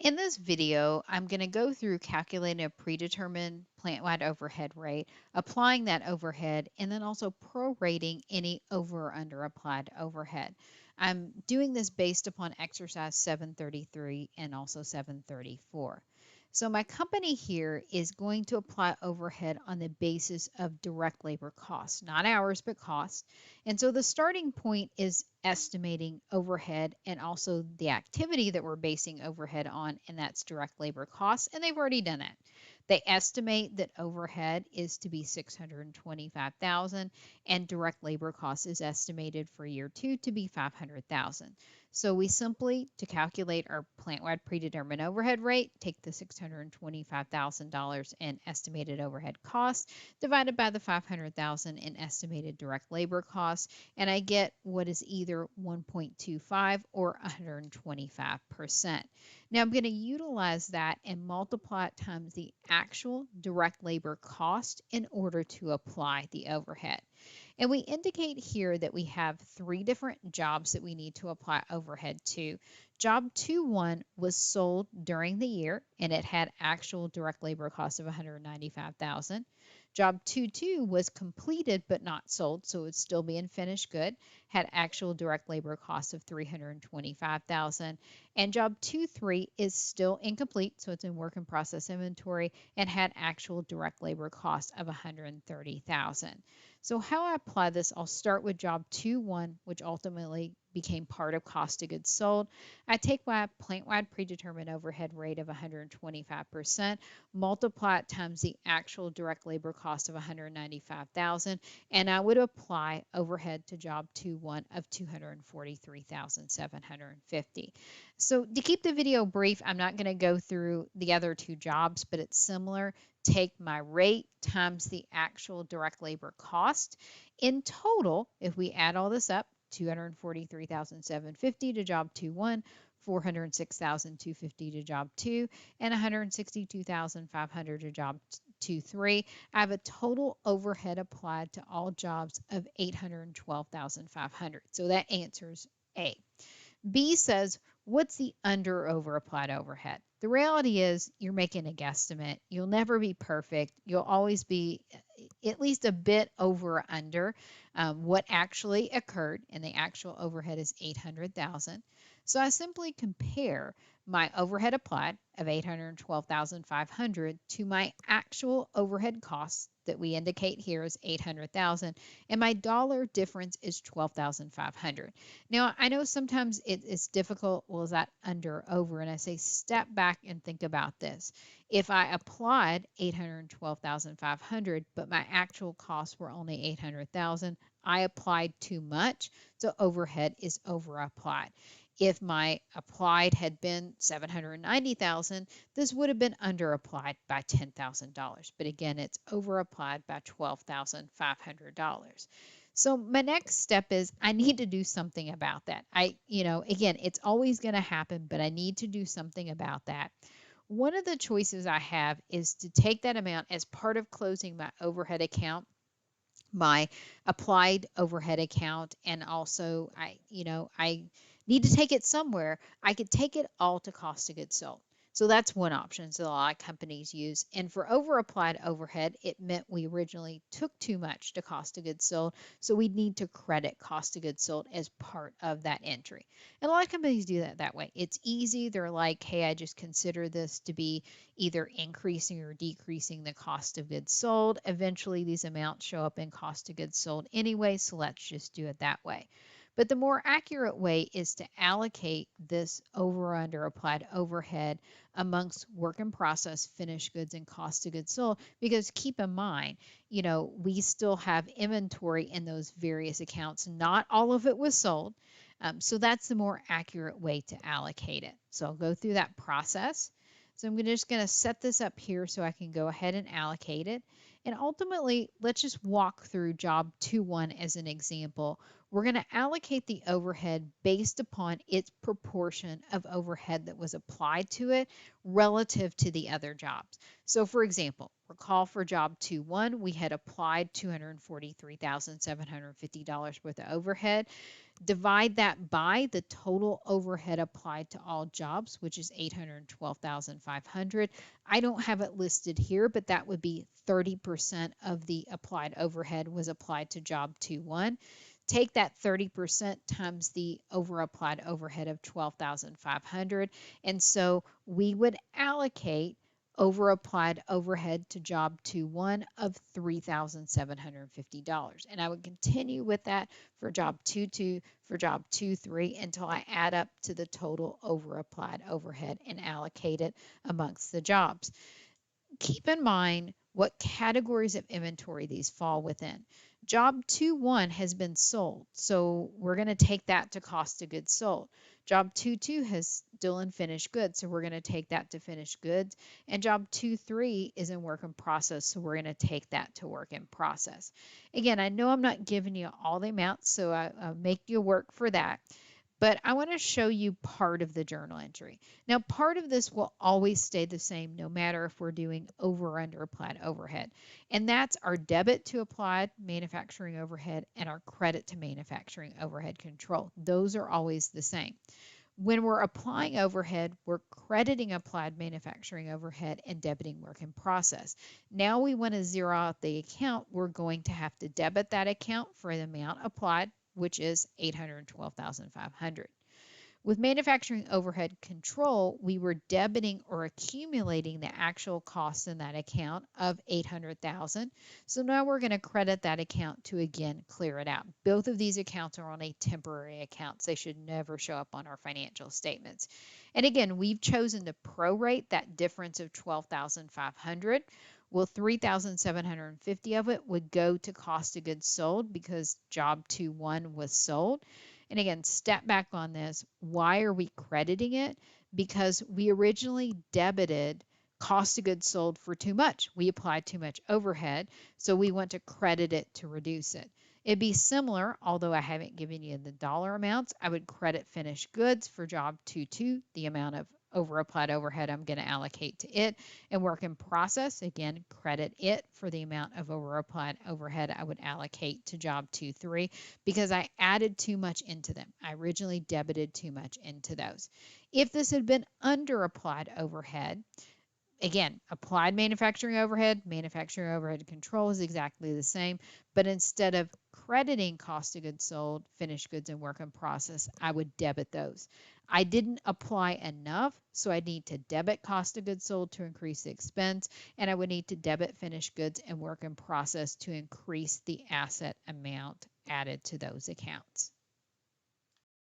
In this video, I'm going to go through calculating a predetermined plant-wide overhead rate, applying that overhead, and then also prorating any over or under applied overhead. I'm doing this based upon exercise 733 and also 734. So my company here is going to apply overhead on the basis of direct labor costs, not hours, but costs. And so the starting point is estimating overhead and also the activity that we're basing overhead on, and that's direct labor costs, and they've already done it. They estimate that overhead is to be 625,000 and direct labor costs is estimated for year 2 to be 500,000. So we simply, to calculate our plant-wide predetermined overhead rate, take the $625,000 in estimated overhead costs divided by the 500,000 in estimated direct labor costs, and I get what is either 1.25 or 125%. Now I'm going to utilize that and multiply it times the actual direct labor cost in order to apply the overhead. And we indicate here that we have 3 different jobs that we need to apply overhead to. Job 2-1 was sold during the year and it had actual direct labor costs of 195,000. Job 2-2 was completed but not sold, so it's still being finished good, had actual direct labor costs of 325,000. And job 2-3 is still incomplete, so it's in work in process inventory and had actual direct labor costs of 130,000. So how I apply this, I'll start with job 2-1, which ultimately became part of cost of goods sold. I take my plant-wide predetermined overhead rate of 125%, multiply it times the actual direct labor cost of 195,000, and I would apply overhead to job 2-1 of 243,750. So to keep the video brief, I'm not going to go through the other 2 jobs, but it's similar. Take my rate times the actual direct labor cost. In total, if we add all this up, 243,750 to job 2-1, 406,250 to job 2, and 162,500 to job 2-3. I have a total overhead applied to all jobs of 812,500. So that answers A. B says, what's the under over applied overhead? The reality is you're making a guesstimate. You'll never be perfect. You'll always be at least a bit over or under what actually occurred, and the actual overhead is 800,000. So I simply compare my overhead applied of 812,500 to my actual overhead costs that we indicate here is 800,000, and my dollar difference is 12,500. Now, I know sometimes it's difficult. Well, is that under or over? And I say step back and think about this. If I applied 812,500, but my actual costs were only 800,000, I applied too much, so overhead is over applied. If my applied had been 790,000, this would have been under applied by $10,000. But again, it's over applied by $12,500. So my next step is I need to do something about that. Again, it's always going to happen, but I need to do something about that. One of the choices I have is to take that amount as part of closing my overhead account, my applied overhead account, and also I need to take it somewhere. I could take it all to cost of goods sold. So that's one option that a lot of companies use. And for over applied overhead, it meant we originally took too much to cost of goods sold. So we need to credit cost of goods sold as part of that entry. And a lot of companies do that way. It's easy. They're like, hey, I just consider this to be either increasing or decreasing the cost of goods sold. Eventually, these amounts show up in cost of goods sold anyway. So let's just do it that way. But the more accurate way is to allocate this over or under applied overhead amongst work in process, finished goods, and cost of goods sold. Because keep in mind, we still have inventory in those various accounts. Not all of it was sold. So that's the more accurate way to allocate it. So I'll go through that process. So I'm just going to set this up here so I can go ahead and allocate it. And ultimately, let's just walk through job 2-1 as an example. We're going to allocate the overhead based upon its proportion of overhead that was applied to it relative to the other jobs. So for example, recall for job 2-1, we had applied $243,750 worth of overhead. Divide that by the total overhead applied to all jobs, which is 812,500. I don't have it listed here, but that would be 30% of the applied overhead was applied to job 2-1. Take that 30% times the applied overhead of 12,500. And so we would allocate applied overhead to job 2-1 of $3,750. And I would continue with that for job 2-2, for job 2-3 until I add up to the total applied overhead and allocate it amongst the jobs. Keep in mind what categories of inventory these fall within. Job 2-1 has been sold, so we're going to take that to cost of goods sold. Job 2-2 has still in finished goods, so we're going to take that to finished goods. And job 2-3 is in work in process, so we're going to take that to work in process. Again, I know I'm not giving you all the amounts, so I'll make you work for that. But I want to show you part of the journal entry. Now, part of this will always stay the same no matter if we're doing over or under applied overhead. And that's our debit to applied manufacturing overhead and our credit to manufacturing overhead control. Those are always the same. When we're applying overhead, we're crediting applied manufacturing overhead and debiting work in process. Now we want to zero out the account. We're going to have to debit that account for the amount applied, which is 812,500. With manufacturing overhead control, we were debiting or accumulating the actual costs in that account of 800,000. So now we're going to credit that account to again clear it out. Both of these accounts are on a temporary account. They should never show up on our financial statements. And again, we've chosen to prorate that difference of 12,500. Well, 3,750 of it would go to cost of goods sold because job 2-1 was sold. And again, step back on this. Why are we crediting it? Because we originally debited cost of goods sold for too much. We applied too much overhead, so we want to credit it to reduce it. It'd be similar, although I haven't given you the dollar amounts. I would credit finished goods for job 2-2, the amount of applied overhead I'm going to allocate to it, and work in process, again, credit it for the amount of applied overhead I would allocate to job 2-3 because I added too much into them. I originally debited too much into those. If this had been under applied overhead, again, applied manufacturing overhead control is exactly the same, but instead of crediting cost of goods sold, finished goods, and work in process, I would debit those. I didn't apply enough, so I need to debit cost of goods sold to increase the expense, and I would need to debit finished goods and work in process to increase the asset amount added to those accounts.